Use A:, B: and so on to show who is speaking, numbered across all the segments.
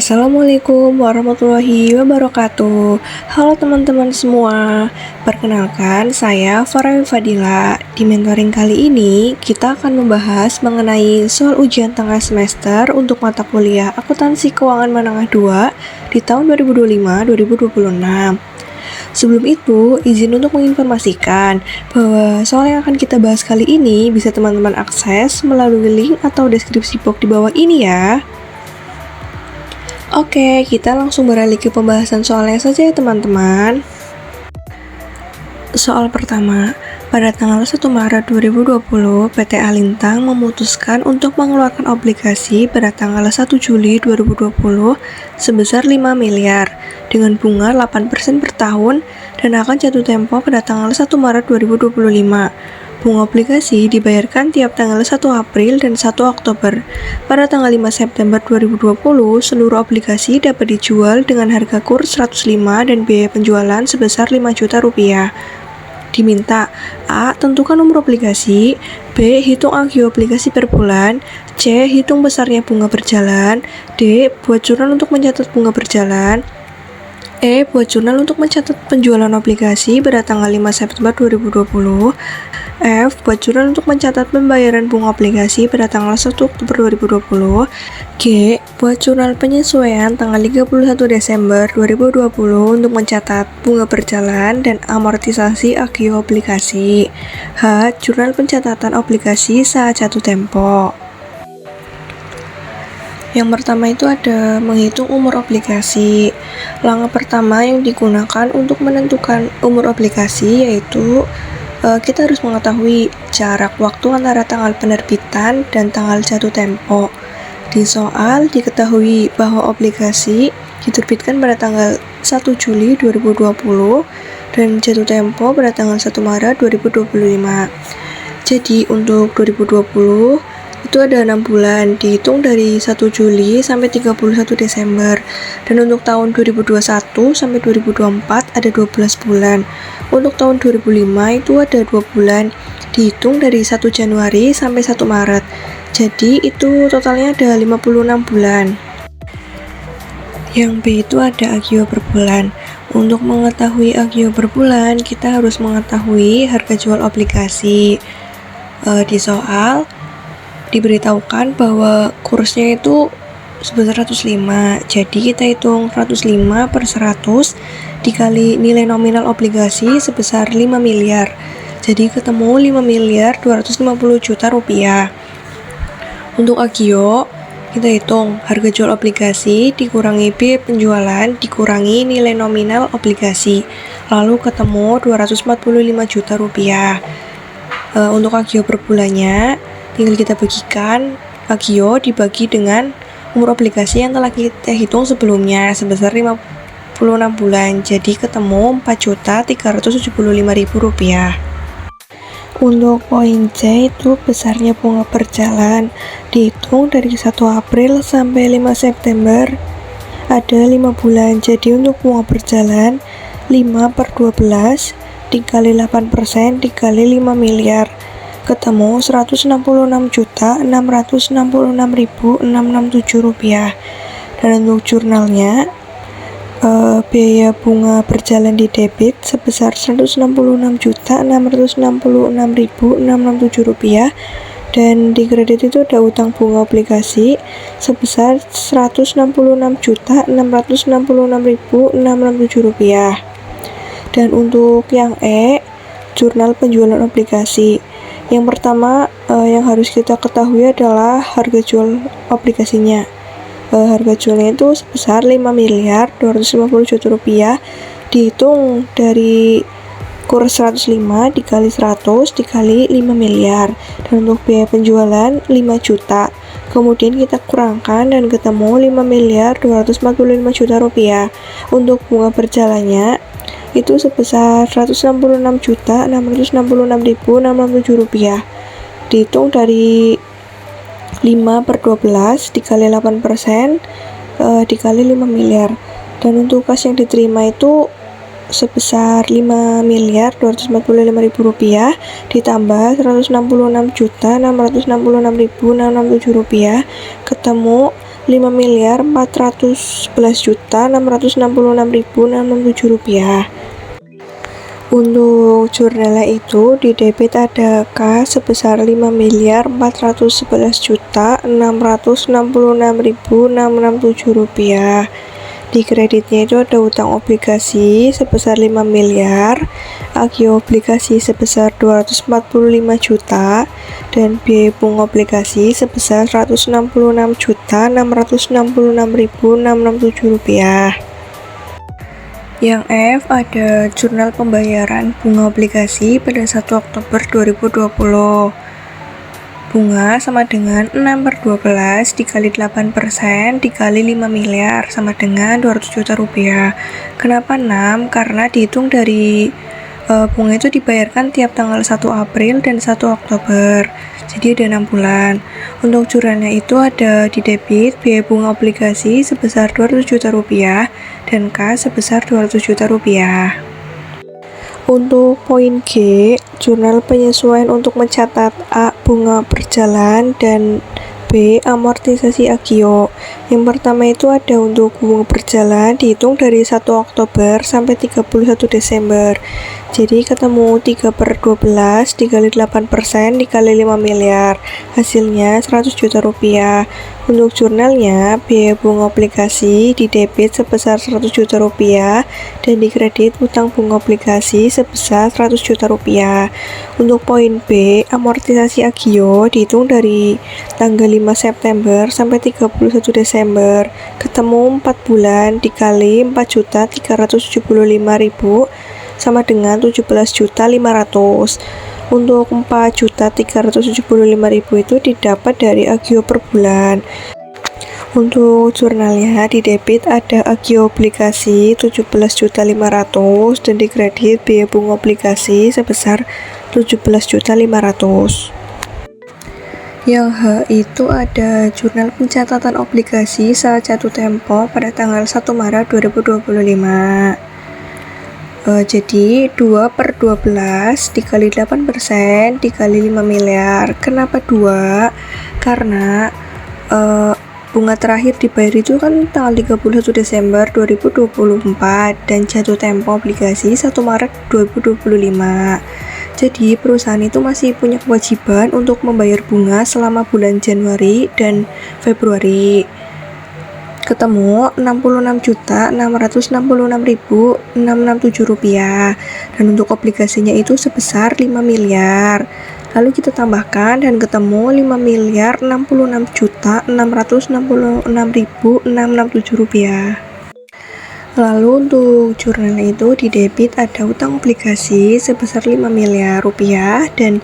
A: Assalamualaikum warahmatullahi wabarakatuh. Halo teman-teman semua. Perkenalkan, saya Farah Fadila. Di mentoring kali ini, kita akan membahas mengenai soal ujian tengah semester untuk mata kuliah Akuntansi Keuangan Menengah 2 di tahun 2025-2026. Sebelum itu, izin untuk menginformasikan bahwa soal yang akan kita bahas kali ini bisa teman-teman akses melalui link atau deskripsi box di bawah ini ya. Oke, kita langsung beralih ke pembahasan soalnya saja ya teman-teman. Soal pertama, pada tanggal 1 Maret 2020, PT Alintang memutuskan untuk mengeluarkan obligasi pada tanggal 1 Juli 2020 sebesar 5 miliar dengan bunga 8% per tahun dan akan jatuh tempo pada tanggal 1 Maret 2025. Bunga obligasi dibayarkan tiap tanggal 1 April dan 1 Oktober. Pada tanggal 5 September 2020, seluruh obligasi dapat dijual dengan harga kurs 105 dan biaya penjualan sebesar 5 juta rupiah. Diminta A. Tentukan nomor obligasi, B. Hitung agio obligasi per bulan, C. Hitung besarnya bunga berjalan, D. Buat jurnal untuk mencatat bunga berjalan, E. Buat jurnal untuk mencatat penjualan obligasi pada tanggal 5 September 2020, F. Buat jurnal untuk mencatat pembayaran bunga obligasi pada tanggal 1 Oktober 2020, G. Buat jurnal penyesuaian tanggal 31 Desember 2020 untuk mencatat bunga berjalan dan amortisasi agio obligasi, H. Jurnal pencatatan obligasi saat jatuh tempo. Yang pertama itu ada menghitung umur obligasi. Langkah pertama yang digunakan untuk menentukan umur obligasi yaitu kita harus mengetahui jarak waktu antara tanggal penerbitan dan tanggal jatuh tempo. Di soal diketahui bahwa obligasi diterbitkan pada tanggal 1 Juli 2020 dan jatuh tempo pada tanggal 1 Maret 2025. Jadi untuk 2020 itu ada 6 bulan, dihitung dari 1 Juli sampai 31 Desember. Dan untuk tahun 2021 sampai 2024 ada 12 bulan. Untuk tahun 2005 itu ada 2 bulan, dihitung dari 1 Januari sampai 1 Maret. Jadi itu totalnya ada 56 bulan. Yang B itu ada agio per bulan. Untuk mengetahui agio per bulan, kita harus mengetahui harga jual obligasi. Di soal diberitahukan bahwa kursnya itu sebesar 105, jadi kita hitung 105 per 100 dikali nilai nominal obligasi sebesar 5 miliar, jadi ketemu 5 miliar 250 juta rupiah. Untuk agio kita hitung harga jual obligasi dikurangi biaya penjualan dikurangi nilai nominal obligasi, lalu ketemu 245 juta rupiah. Untuk agio per bulannya tinggal kita bagikan agio dibagi dengan umur obligasi yang telah kita hitung sebelumnya sebesar 56 bulan, jadi ketemu 4.375.000 rupiah. Untuk poin C itu besarnya bunga berjalan, dihitung dari 1 April sampai 5 September ada 5 bulan, jadi untuk bunga berjalan 5 per 12 dikali 8% dikali 5 miliar ketemu 166.666.667 rupiah. Dan untuk jurnalnya biaya bunga berjalan di debit sebesar 166.666.667 rupiah dan di kredit itu ada utang bunga obligasi sebesar 166.666.667 rupiah. Dan untuk yang E, jurnal penjualan obligasi. Yang pertama yang harus kita ketahui adalah harga jual obligasinya. Harga jualnya itu sebesar 5 miliar 250 juta rupiah, dihitung dari kurs 105 dikali 100 dikali 5 miliar. Dan untuk biaya penjualan 5 juta. Kemudian kita kurangkan dan ketemu 5 miliar 245 juta rupiah. Untuk bunga berjalannya itu sebesar 166.666.667 rupiah, dihitung dari 5 per 12 dikali 8% dikali 5 miliar. Dan untuk kas yang diterima itu sebesar 5 miliar 245.000 rupiah ditambah 166.666.667 rupiah ketemu Rp5.411.666.667. Untuk jurnalnya itu di debit ada K sebesar Rp5.411.666.667. Di kreditnya itu ada utang obligasi sebesar 5 miliar, agio obligasi sebesar 245 juta, dan biaya bunga obligasi sebesar Rp166.666.667. Yang F ada jurnal pembayaran bunga obligasi pada 1 Oktober 2020. Bunga sama dengan 6/12 dikali 8% dikali 5 miliar sama dengan 200 juta rupiah. Kenapa 6? Karena dihitung dari bunga itu dibayarkan tiap tanggal 1 April dan 1 Oktober. Jadi ada 6 bulan. Untuk jurnalnya itu ada di debit biaya bunga obligasi sebesar 200 juta rupiah dan K sebesar 200 juta rupiah. Untuk poin G, jurnal penyesuaian untuk mencatat A. bunga berjalan dan B. amortisasi agio. Yang pertama itu ada untuk bunga berjalan dihitung dari 1 Oktober sampai 31 Desember. Jadi ketemu 3/12 dikali 8% dikali 5 miliar. Hasilnya 100 juta rupiah. Untuk jurnalnya, biaya bunga obligasi di debit sebesar 100 juta rupiah dan di kredit utang bunga obligasi sebesar 100 juta rupiah. Untuk poin B, amortisasi agio dihitung dari tanggal 5 September sampai 31 Desember. Ketemu 4 bulan dikali 4.375.000 sama dengan 17.500. Untuk 4.375.000 itu didapat dari agio per bulan. Untuk jurnalnya di debit ada agio obligasi 17.500 dan di kredit biaya bunga obligasi sebesar 17.500. Yang H itu ada jurnal pencatatan obligasi saat jatuh tempo pada tanggal 1 Maret 2025. Jadi 2/12 dikali 8% dikali 5 miliar. Kenapa 2? Karena bunga terakhir dibayar itu kan tanggal 31 Desember 2024 dan jatuh tempo obligasi 1 Maret 2025. Jadi perusahaan itu masih punya kewajiban untuk membayar bunga selama bulan Januari dan Februari. Ketemu 66.666.667 rupiah dan untuk obligasinya itu sebesar 5 miliar. Lalu kita tambahkan dan ketemu 5.066.666.667 rupiah. Lalu untuk jurnal itu di debit ada utang obligasi sebesar 5 miliar rupiah dan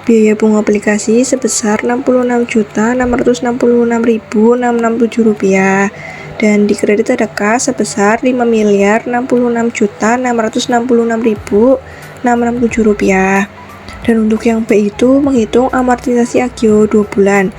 A: biaya bunga obligasi sebesar 66.666.667 rupiah dan di kredit ada K sebesar 5.666.666.667 rupiah. Dan untuk yang B itu menghitung amortisasi agio 2 bulan.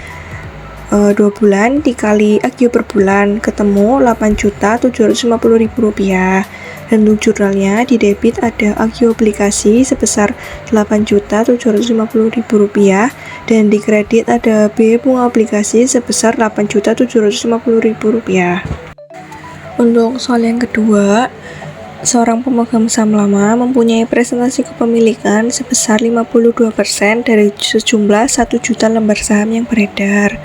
A: 2 bulan dikali agio per bulan ketemu 8.750.000 rupiah. Dan untuk jurnalnya di debit ada agio obligasi sebesar 8.750.000 rupiah dan di kredit ada biaya bunga obligasi sebesar 8.750.000 rupiah. Untuk soal yang kedua, seorang pemegang saham lama mempunyai presentasi kepemilikan sebesar 52% dari sejumlah 1 juta lembar saham yang beredar.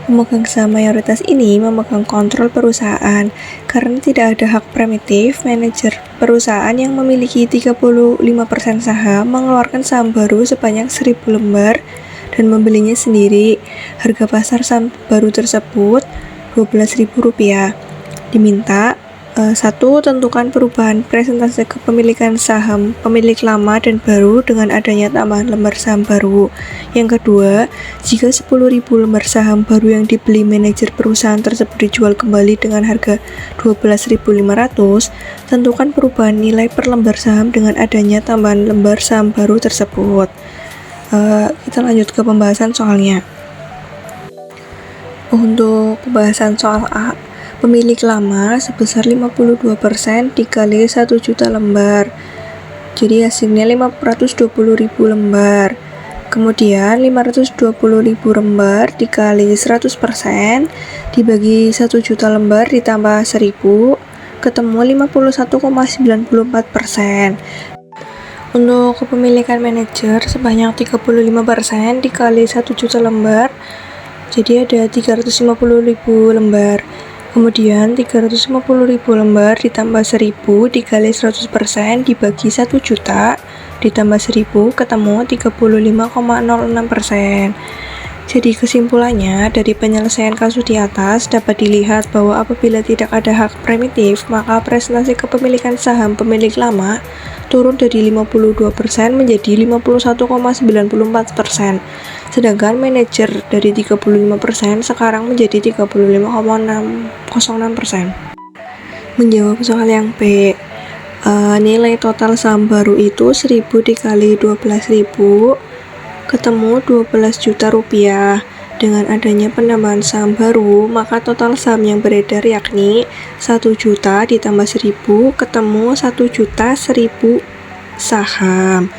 A: Pemegang saham mayoritas ini memegang kontrol perusahaan karena tidak ada hak preemptif. Manajer perusahaan yang memiliki 35% saham mengeluarkan saham baru sebanyak 1.000 lembar dan membelinya sendiri. Harga pasar saham baru tersebut Rp12.000. Diminta 1. Tentukan perubahan presentase kepemilikan saham pemilik lama dan baru dengan adanya tambahan lembar saham baru. Yang kedua, jika 10.000 lembar saham baru yang dibeli manajer perusahaan tersebut dijual kembali dengan harga Rp12.500, tentukan perubahan nilai per lembar saham dengan adanya tambahan lembar saham baru tersebut. Kita lanjut ke pembahasan soalnya. Untuk pembahasan soal A, pemilik lama sebesar 52% dikali 1 juta lembar. Jadi hasilnya 520.000 lembar. Kemudian 520.000 lembar dikali 100% dibagi 1 juta lembar ditambah 1000 ketemu 51,94%. Untuk kepemilikan manajer sebanyak 35% dikali 1 juta lembar, jadi ada 350.000 lembar. Kemudian 350.000 lembar ditambah 1000 dikali 100% dibagi 1 juta ditambah 1000 ketemu 35,06%. Jadi kesimpulannya, dari penyelesaian kasus di atas dapat dilihat bahwa apabila tidak ada hak primitif, maka presentasi kepemilikan saham pemilik lama turun dari 52% menjadi 51,94%. Sedangkan manajer dari 35% sekarang menjadi 35,06%. Menjawab soal yang B, nilai total saham baru itu 1000 dikali 12.000 ketemu 12 juta rupiah. Dengan adanya penambahan saham baru, maka total saham yang beredar yakni 1 juta ditambah 1000 ketemu 1 juta 1000 saham.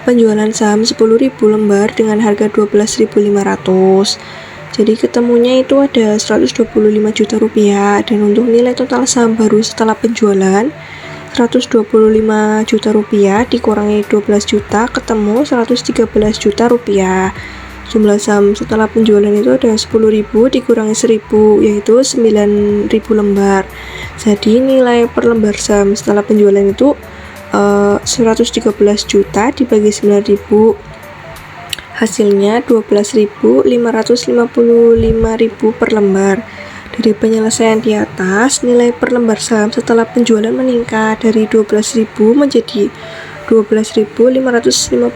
A: Penjualan saham 10.000 lembar dengan harga 12.500. Jadi ketemunya itu ada 125 juta rupiah, dan untuk nilai total saham baru setelah penjualan 125 juta rupiah dikurangi 12 juta ketemu 113 juta rupiah. Jumlah saham setelah penjualan itu ada 10.000 dikurangi 1.000, yaitu 9.000 lembar. Jadi nilai per lembar saham setelah penjualan itu 113 juta dibagi 9.000, hasilnya 12.555.000 per lembar. Dari penyelesaian di atas, nilai per lembar saham setelah penjualan meningkat dari 12.000 menjadi 12.555.000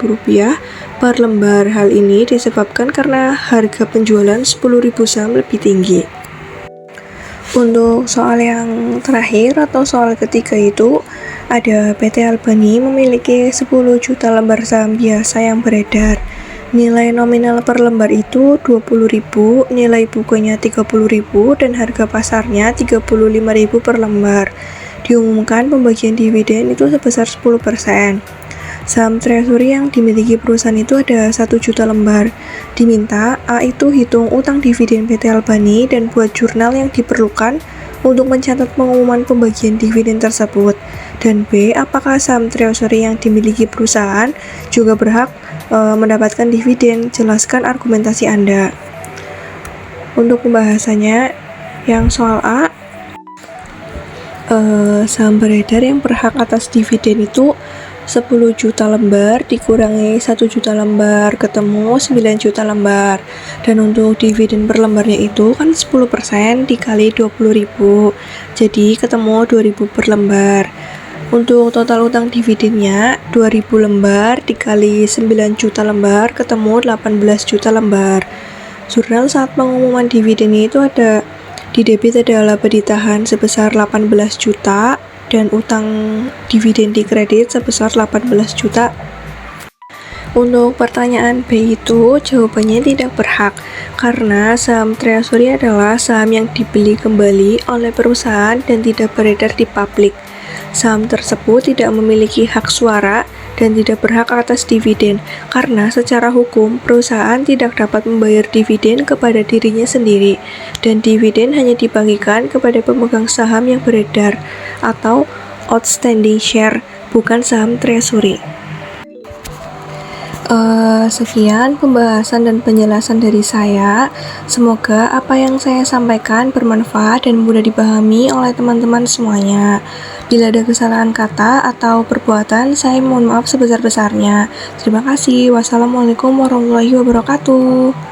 A: rupiah per lembar. Hal ini disebabkan karena harga penjualan 10.000 saham lebih tinggi. Untuk soal yang terakhir atau soal ketiga itu, ada PT Albani memiliki 10 juta lembar saham biasa yang beredar. Nilai nominal per lembar itu 20.000, nilai bukunya 30.000, dan harga pasarnya 35.000 per lembar. Diumumkan pembagian dividen itu sebesar 10%. Saham treasury yang dimiliki perusahaan itu ada 1 juta lembar. Diminta A itu hitung utang dividen PT Albani dan buat jurnal yang diperlukan untuk mencatat pengumuman pembagian dividen tersebut. Dan B, apakah saham treasury yang dimiliki perusahaan juga berhak mendapatkan dividen? Jelaskan argumentasi Anda. Untuk pembahasannya, yang soal A, saham beredar yang berhak atas dividen itu 10 juta lembar dikurangi 1 juta lembar ketemu 9 juta lembar. Dan untuk dividen per lembarnya itu kan 10% dikali 20.000, jadi ketemu 2.000 per lembar. Untuk total utang dividennya 2.000 lembar dikali 9 juta lembar ketemu 18 juta lembar. Jurnal saat pengumuman dividen itu ada di debit ada laba ditahan sebesar 18 juta dan utang dividen di kredit sebesar 18 juta. Untuk pertanyaan B itu jawabannya tidak berhak, karena saham treasury adalah saham yang dibeli kembali oleh perusahaan dan tidak beredar di publik. Saham tersebut tidak memiliki hak suara dan tidak berhak atas dividen, karena secara hukum perusahaan tidak dapat membayar dividen kepada dirinya sendiri, dan dividen hanya dibagikan kepada pemegang saham yang beredar atau outstanding share, bukan saham treasury. Sekian pembahasan dan penjelasan dari saya. Semoga apa yang saya sampaikan bermanfaat dan mudah dipahami oleh teman-teman semuanya. Bila ada kesalahan kata atau perbuatan, saya mohon maaf sebesar-besarnya. Terima kasih. Wassalamualaikum warahmatullahi wabarakatuh.